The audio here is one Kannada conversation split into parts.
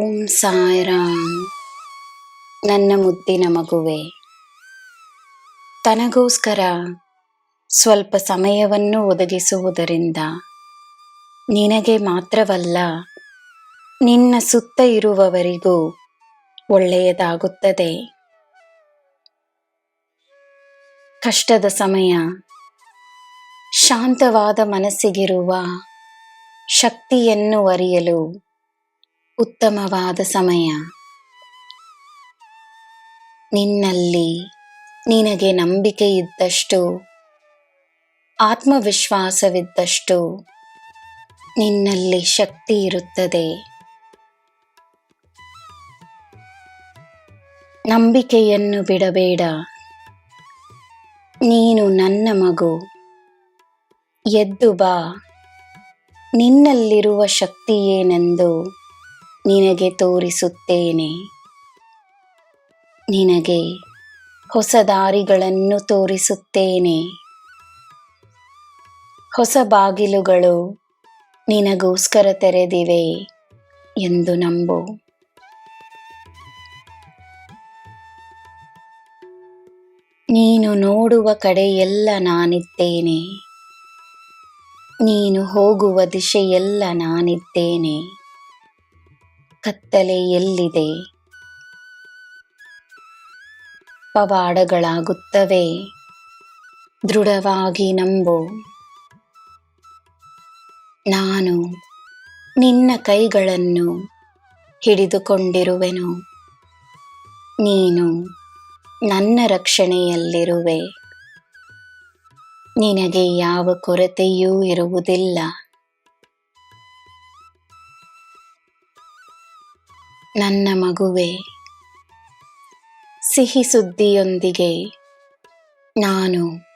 ಓಂ ಸಾಯಿರಾಮ್. ನನ್ನ ಮುದ್ದಿನ ಮಗುವೆ, ತನಗೋಸ್ಕರ ಸ್ವಲ್ಪ ಸಮಯವನ್ನು ಒದಗಿಸುವುದರಿಂದ ನಿನಗೆ ಮಾತ್ರವಲ್ಲ, ನಿನ್ನ ಸುತ್ತ ಇರುವವರಿಗೂ ಒಳ್ಳೆಯದಾಗುತ್ತದೆ. ಕಷ್ಟದ ಸಮಯ ಶಾಂತವಾದ ಮನಸ್ಸಿಗಿರುವ ಶಕ್ತಿಯನ್ನು ಅರಿಯಲು ಉತ್ತಮವಾದ ಸಮಯ. ನಿನ್ನಲ್ಲಿ ನಿನಗೆ ನಂಬಿಕೆ ಇದ್ದಷ್ಟು, ಆತ್ಮವಿಶ್ವಾಸವಿದ್ದಷ್ಟು ನಿನ್ನಲ್ಲಿ ಶಕ್ತಿ ಇರುತ್ತದೆ. ನಂಬಿಕೆಯನ್ನು ಬಿಡಬೇಡ. ನೀನು ನನ್ನ ಮಗು. ಎದ್ದು ಬಾ. ನಿನ್ನಲ್ಲಿರುವ ಶಕ್ತಿ ಏನೆಂದು ನಿನಗೆ ತೋರಿಸುತ್ತೇನೆ. ನಿನಗೆ ಹೊಸ ದಾರಿಗಳನ್ನು ತೋರಿಸುತ್ತೇನೆ. ಹೊಸ ಬಾಗಿಲುಗಳು ನಿನಗೋಸ್ಕರ ತೆರೆದಿವೆ ಎಂದು ನಂಬು. ನೀನು ನೋಡುವ ಕಡೆಯೆಲ್ಲ ನಾನಿದ್ದೇನೆ. ನೀನು ಹೋಗುವ ದಿಶೆಯೆಲ್ಲ ನಾನಿದ್ದೇನೆ. ಕತ್ತಲೆ ಎಲ್ಲಿದೆ? ಪವಾಡಗಳಾಗುತ್ತವೆ. ದೃಢವಾಗಿ ನಂಬು. ನಾನು ನಿನ್ನ ಕೈಗಳನ್ನು ಹಿಡಿದುಕೊಂಡಿರುವೆನು. ನೀನು ನನ್ನ ರಕ್ಷಣೆಯಲ್ಲಿರುವೆ. ನಿನಗೆ ಯಾವ ಕೊರತೆಯೂ ಇರುವುದಿಲ್ಲ. ನನ್ನ ಮಗುವೆ, ಸಿಹಿ ಸುದ್ದಿಯೊಂದಿಗೆ ನಾನು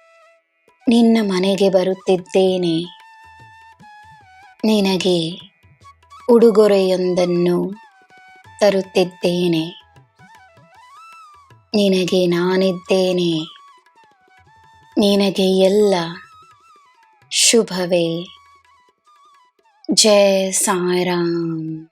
ನಿನ್ನ ಮನೆಗೆ ಬರುತ್ತಿದ್ದೇನೆ. ನಿನಗೆ ಉಡುಗೊರೆಯೊಂದನ್ನು ತರುತ್ತಿದ್ದೇನೆ. ನಿನಗೆ ನಾನಿದ್ದೇನೆ. ನಿನಗೆ ಎಲ್ಲ ಶುಭವೇ. ಜೈ ಸಾಯಿರಾಮ್.